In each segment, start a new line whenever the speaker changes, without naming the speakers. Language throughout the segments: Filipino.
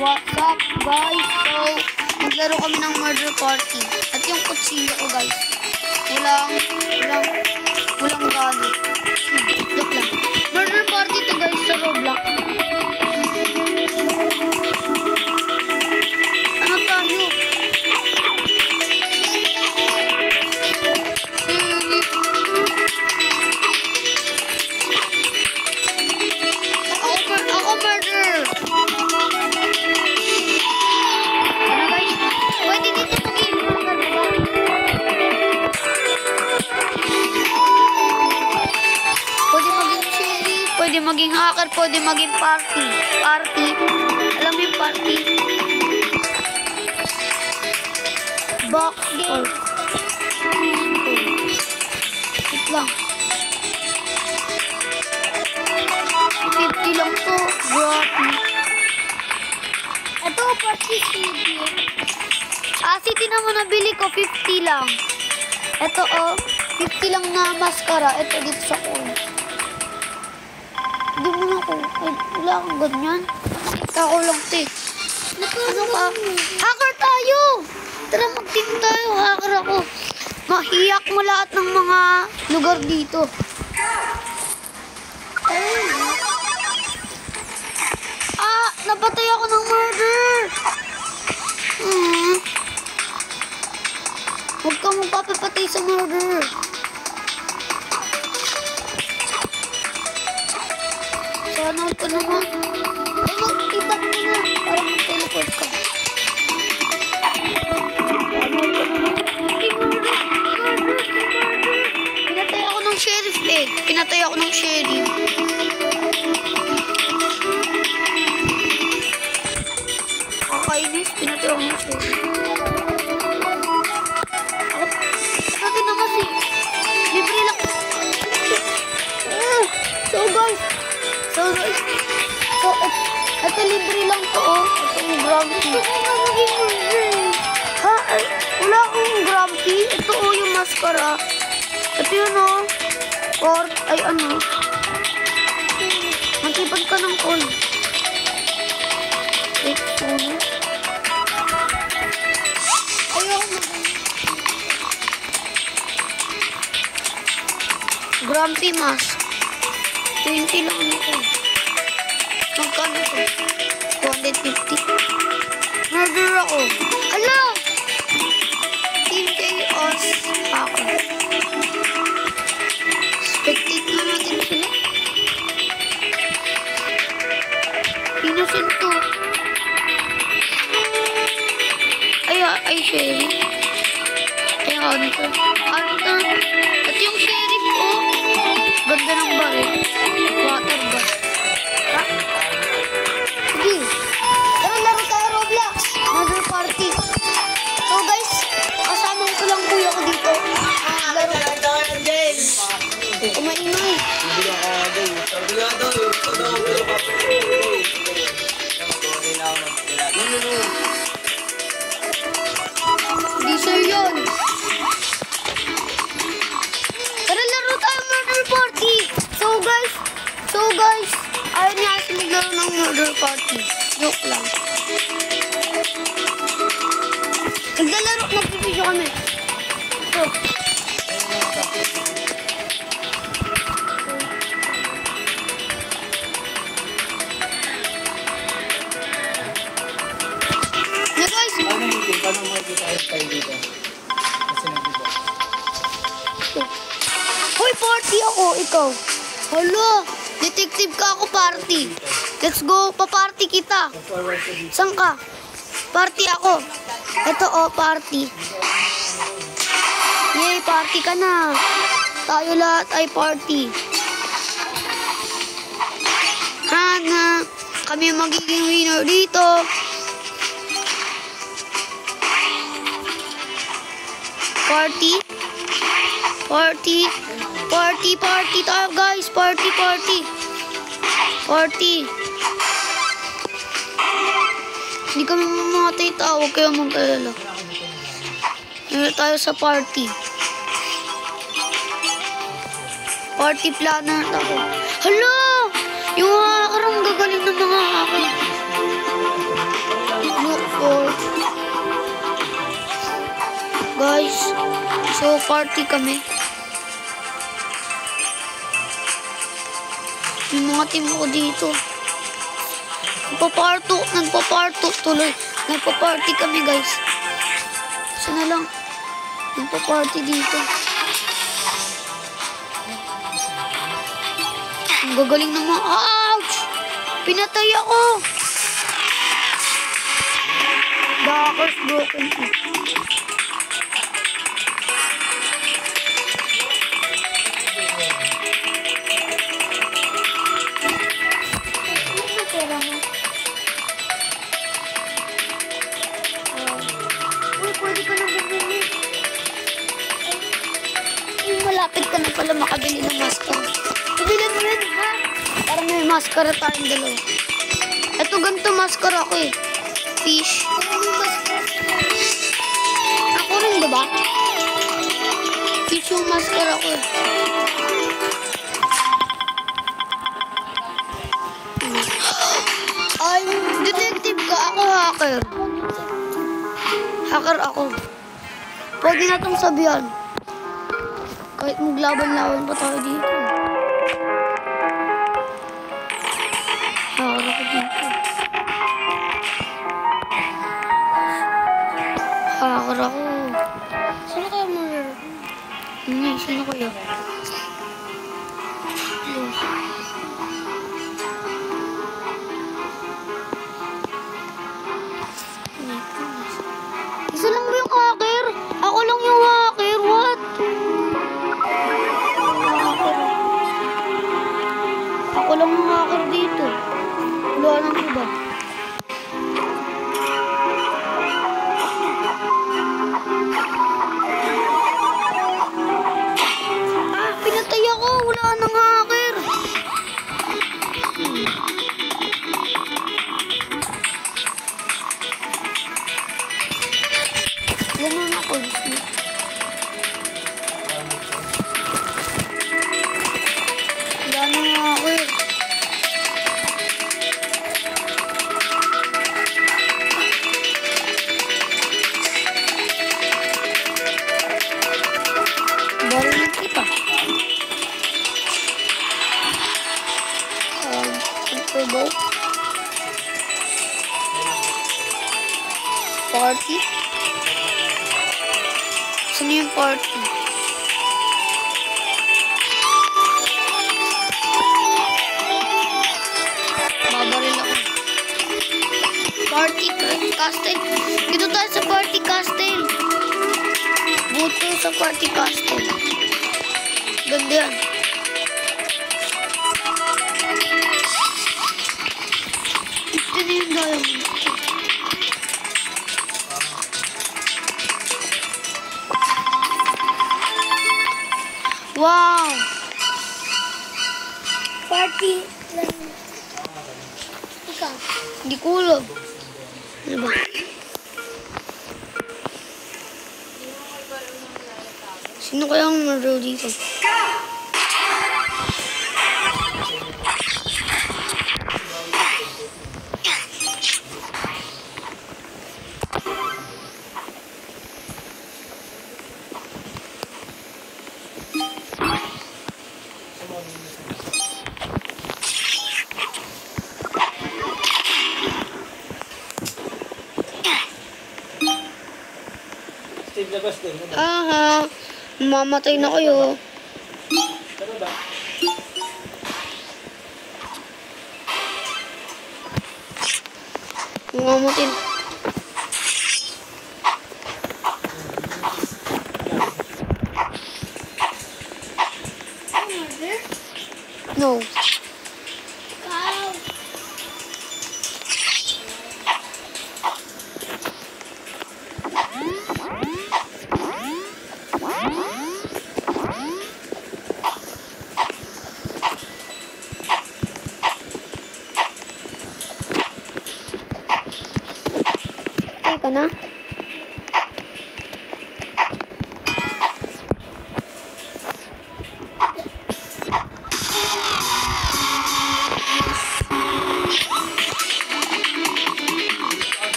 What's up guys? So, naglaro kami ng murder party. At yung kutsilyo ko guys, walang galit. Joke lang. Murder party to guys sa Roblox. Ano tayo? Ako murder. Ano guys? Pwede dito maging pwede maging sheriff, pwede maging hacker, pwede maging party. Alam mo yung party? Box game. Wait lang. 50 lang to. Grabe. Ito, party city. City naman nabili ko, 50 lang. Ito, 50 lang na maskara. Ito, dito sa coin. Hindi mo na ako. Ay, wala akong ganyan. Ako lang, te. Ano ka? Hacker tayo! Tara, mag-team tayo. Hacker ako. Mahiyak mo lahat ng mga lugar dito. Napatay ako ng murder. Huwag ka magpapapatay sa murder. Sana ka naman. Ay, mag-ibat mo na. Para mag-teleport ka. Pinatay ako ng sheriff eh. Pinatay ako ng sheriff. Kakainis. Pinatay ako ng sheriff. Natin naman si libre lang. So guys, ito libre lang to ito yung grumpy. Ha? Wala akong grumpy. Ito yung maskara. Ito yun or ay ano, magtipad ka ng call. Ito Grumpy mask. 20 lang ako. Magkano ko? 250. Murder ako. Hala! Team Chaos ako. Spectate na natin sila. Innocent to. Ay, sheriff. Ay, hunter. At yung sheriff ko. Ganda ng baril. Water gun. Ha? Sige. Tara, laro tayo Roblox. Murder party. So guys, kasama ko lang kuya ko dito. Laro. Kumaingay. Di sir yun. Party. So guys, ayaw niya kasi maglaro ng murder party. Joke lang. Naglalaro, nagpipidyo kami. So. Na guys.
Paano makikita tayo dito? Kasi nagdiba.
Hoy, party ako, ikaw. Hala, detective ka ako, party. Let's go, pa-party kita. Saan ka? Party ako. Ito, party. Yay, party ka na. Tayo lahat ay party. Hana, kami magiging winner dito. Party. Party tayo guys. Party. Hindi kami mamatay tao. Huwag kayo mag-alala. Ngayon tayo sa party. Party planner ako. Hala! Yung hacker ang gagaling ng mga hacker. guys. So, party kami. Yung mga team ko dito. Nagpa-party tuloy. Nagpa-party kami guys. Sana lang. Nagpa-party dito. Ang gagaling ng mga... Ouch! Pinatay ako! Backers broken. Pwede ka nang bumili. Malapit ka na pala makabili ng maskara. Ibili mo rin, ha? Para may maskara tayong dalawa. Ito ganito maskara ko eh. Fish. Ako rin, diba? Fish yung maskara ko eh. Ay, detective ka. Ako hacker. Hacker ako. Pwede na itong sabihan. Kahit maglaban-laban pa tayo dito. Hacker ako dito. Hacker ako. Sino kaya mo? Hindi, sino kaya? Isa lang ba yung hacker? Ako lang yung hacker. What? Ako lang yung hacker dito. Wala nang iba. Pinatay ako. Wala nang hacker. Ganun ako. Wala nang hacker. Barinig kita. Turbo. Party. Sino yung party? Babaril ako. Party castle. Dito tayo sa party castle. Buto sa party castle. Ganda yan. Ito na yung diamond. Wow! Party. Ikaw? Hindi ko alam. Ano ba? Sino kaya ang murder dito?
Steve, labas din.
Aha, mamatay na kayo.
Tara ba?
Mamatay na. No. Ka na?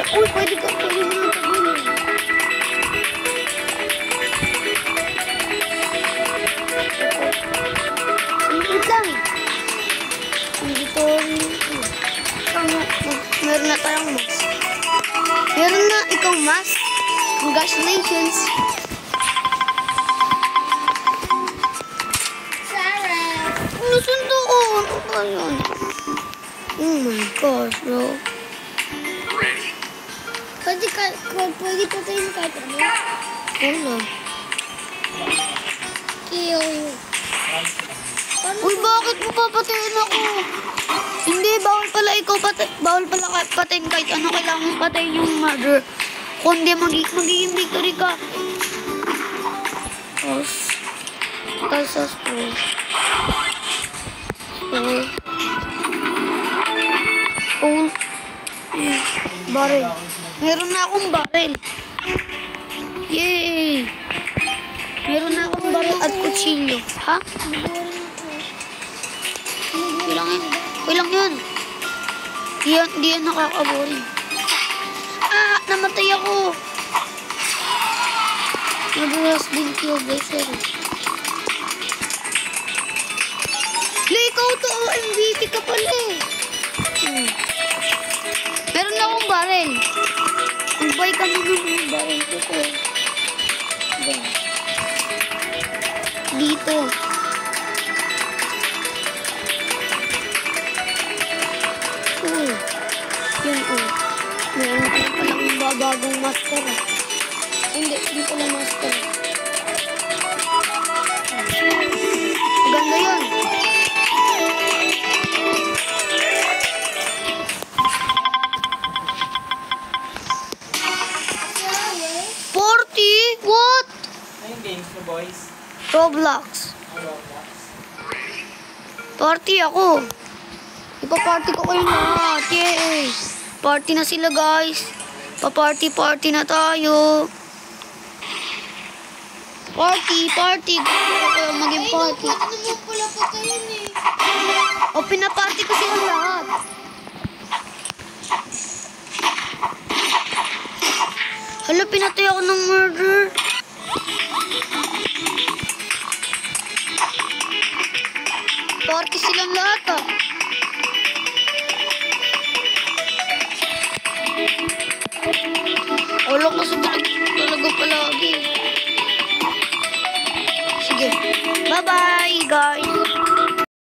Uy, pwede mo na tagulin. Wait lang. Dito. Meron na tayong mask. Meron na ikaw mask. Congratulations.
Sarah.
Nasundo ko. Ano ba yun? Oh my gosh, bro.
Pwede patayin kahit ano.
Wala.
Kill.
Uy, bakit mo papatayin ako? Hindi, bawal pala ikaw bawal pala patayin kahit ano. Kailangan mo patayin yung mother. Kung hindi, magiging victory ka. Tapos, baril. Meron na akong baril. Yay! Meron na akong baril at kutsilyo. Ha? Ilang yun? Di yan nakakaboring. Ah! Namatay ako! Nadulas din kiyo, guys. Ikaw to! MVP ka pala eh! Meron na akong baril. Mag-buy ka naman ng baril ko. Dito. Yun meron ka na palang babagong master. Hindi pala master. Ganda yun. What?
Ano yung games mo, boys?
Roblox.
Roblox.
Party ako. Ipa-party ko kayo lahat. Yay! Party na sila, guys. Pa-party na tayo. Party. Gusto ko kayo maging party.
Ano mo pala patayin eh.
O, pinaparty ko sila lahat. Hala, pinatay ako ng murder. Party silang lahat ah. Wala kasi talaga palagi. Sige. Bye-bye, guys.